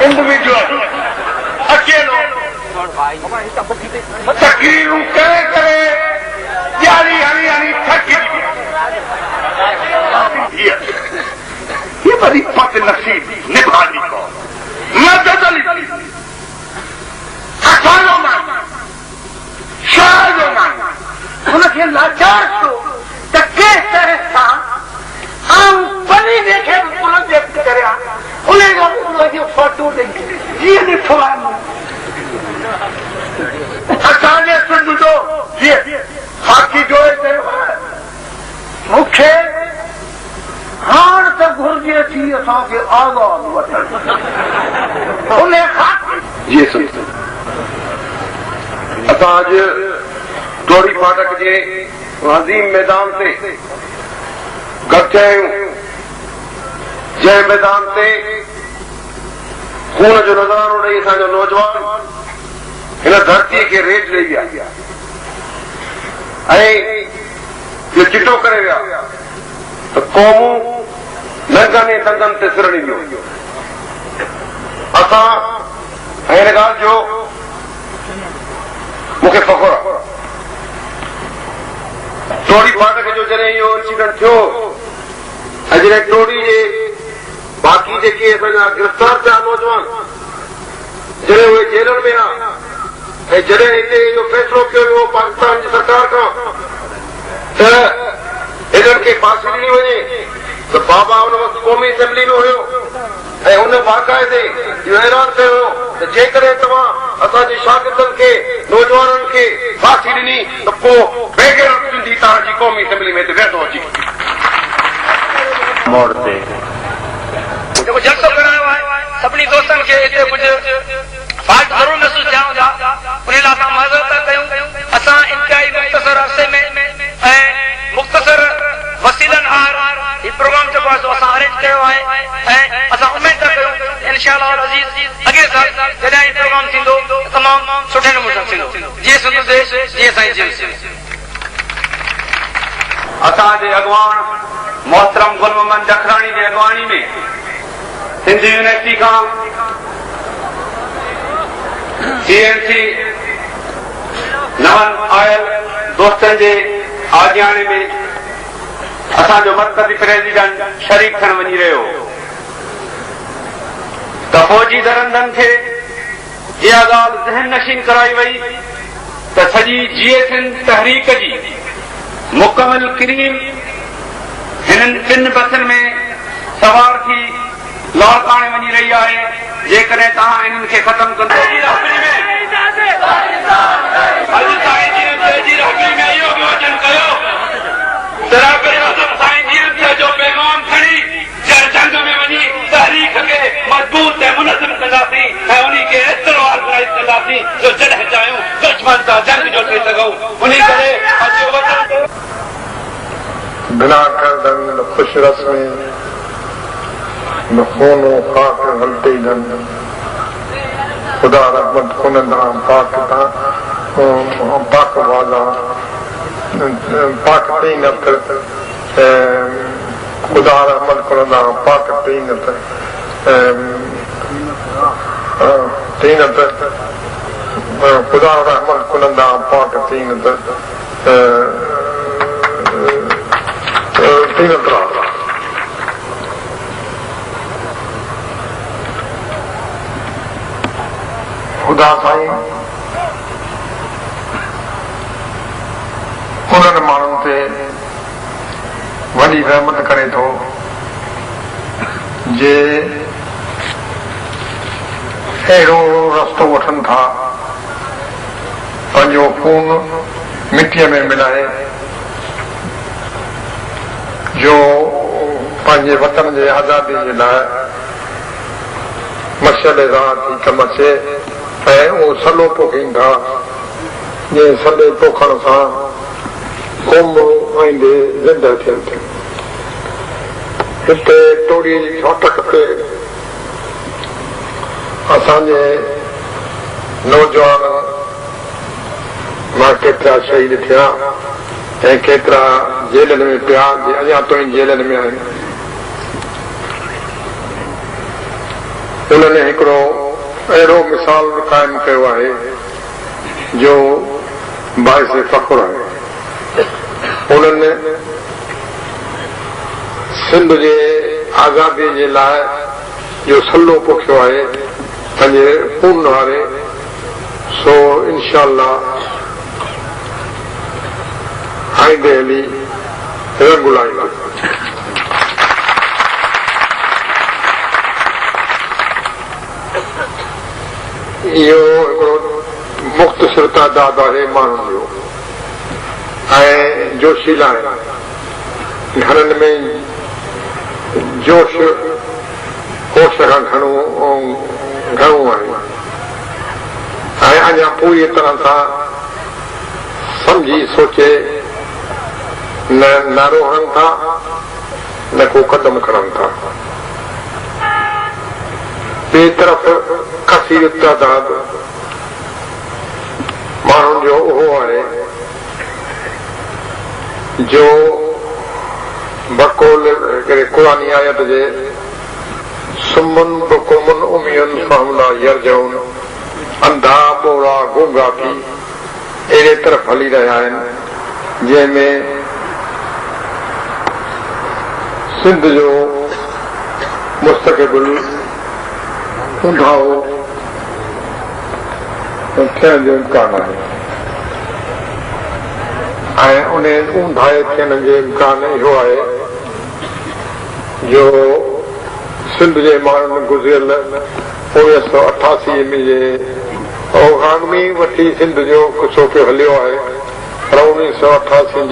Individual अकेलो तकरीरूं करे करे यारी हरी हरी थकी ये बड़ी पत नसीब निभानी को मदद असानो मान शायदो मान उनके लाचार को तके तरह सा आम बनी देखे उन्हें व्यक्त करे उन्हें फोटो देखे ये ॾिठो आहे असांजे सिंध जो ये हाथी जोड़े चयो आहे मूंखे हाण त घुर्जे थी असांखे आज़ाद वठण उन जी असां अॼु टोड़ी फाटक जे अज़ीम मैदान ते गॾु आहियूं जंहिं मैदान ते खून जो नज़ारो ॾेई असांजो नौजवान हिन धरतीअ खे रेट ॾेई विया ऐं इहो चिटो करे विया त क़ौमूं नंगनि ऐं दंगनि ते सिर ॾींदियूं असां ऐं हिन ॻाल्हि जो मूंखे फ़ख़ुरु आहे टोड़ी फाटक जो जॾहिं इहो इंसिडेंट थियो ऐं जॾहिं टोड़ी जे बाक़ी जेके असांजा गिरफ़्तार थिया नौजवान जॾहिं उहे जेलनि में आहे ऐं जॾहिं हिते इहो फ़ैसिलो कयो वियो पाकिस्तान जी सरकार खां त हिननि खे फांसी ॾिनी वञे त बाबा हुन वक़्तु क़ौमी असेंबली में हुयो ऐं हुन बाक़ाइदे इहो ऐलान कयो हो त जेकॾहिं तव्हां असांजे शागिर्दनि खे नौजवाननि खे फांसी ॾिनी त पोइ बेगैर सिंधी तव्हांजी क़ौमी असेंबली में वेठो अची मोड़ ते जेको जलसो करायो आहे सभिनी दोस्तनि खे हिते कुझु फाल्ट ज़रूरु महसूस थिया हूंदा उन लाइ असां मज़रत कयूं असां इंतिहाई मुख़्तसर अरसे में ऐं मुख़्तसर वसीलनि हीउ प्रोग्राम जेको आहे असां अरेंज कयो आहे ऐं असां उमेद था कयूं इंशाअल्लाह अज़ीज़ अॻे साल जॾहिं हीउ प्रोग्राम थींदो तमामु सुठे नमूने थींदो जीअं सिंधु देश जीअं साईं असांजे अॻवान मोहतरम गुल मोहम्मद जखराणी जी अॻवानी में सिंध यूनिवर्सिटी खां सीएमसी नवनि आयल दोस्तनि जे आज्ञाणे में असांजो मरकज़ी प्रेसिडेंट शरीक थियण वञी रहियो त फौजी दरंदनि खे इहा ॻाल्हि ज़हन नशीन कराई वई त सॼी जीएसएन तहरीक जी मुकमिल क्रीम हिननि टिनि बसनि में सवार थी लाड़काणे वञी रही आहे जेकॾहिं तव्हां हिननि खे ख़तमु कंदो जो पैगाम खणी जंग में वञी तहरीक खे मज़बूत ऐं मुनज़िम कंदासीं ऐं उन खे एतिरो ऑर्गनाइज़ कंदासीं जो जॾहिं चाहियूं दुश्मन सां जंग जो करे सघूं उन करे बिना कर खुश रस्में न खूनो खाक हलते धन खुदा रहमत खुनंदा पाक पाक वाला पाक तीन खुदा रहमत खुनंदा पाक तीन खुदा रहमत खुनंदा पाक तीन तीन ख़ुदा साईं उन्हनि माण्हुनि ते वॾी रहमत करे थो जे अहिड़ो रस्तो वठनि था पंहिंजो खून मिटीअ में मिलाए जो पंहिंजे वतन जे आज़ादी जे लाइ मशले सां थी कम अचे ऐं उहो सलो पोखींदा जीअं सले पोखण सां क़ौम आईंदे ज़िंदा थियनि थियूं। हिते टोड़ी जी फाटक ते असांजे नौजवान मां केतिरा शहीद थिया ऐं केतिरा जेलनि में पिया जे अञा ताईं जेलनि में आहिनि। उन्हनि हिकिड़ो अहिड़ो मिसाल क़ाइमु कयो आहे जो बाइस फ़ख्रु आहे। उन्हनि सिंध जे आज़ादी जे लाइ जो सलो पोखियो आहे पंहिंजे खून वारे सो इंशाअल्लाह आईंदे हली रंग लाईंदा। इहो हिकिड़ो मुख़्तसिर तादाद आहे माण्हुनि जो ऐं जोशीला आहिनि। घरनि में जोश होश खां घणो आहे ऐं अञा पूरी तरह सां सम्झी सोचे न रोहनि था न को कदम खणनि था। ॿिए तरफ़ कसीर तादाद माण्हुनि जो उहो आहे जो बकोल क़ुरानी आयत जे सुमन बुकुमन उमियन फहमला यरजउन अंधा ॿोड़ा गूंगा थी अहिड़े तरफ़ हली रहिया आहिनि जंहिंमें सिंध जो मुस्तक़बिल ऊंधाओ थियण जो इम्कान आहे ऐं उन ऊंधाए थियण जो इम्कान इहो आहे जो सिंध जे माण्हुनि गुज़िरियल 1988 में जे अफ़गानी वठी सिंध जो कुझु हलियो आहे पर 1988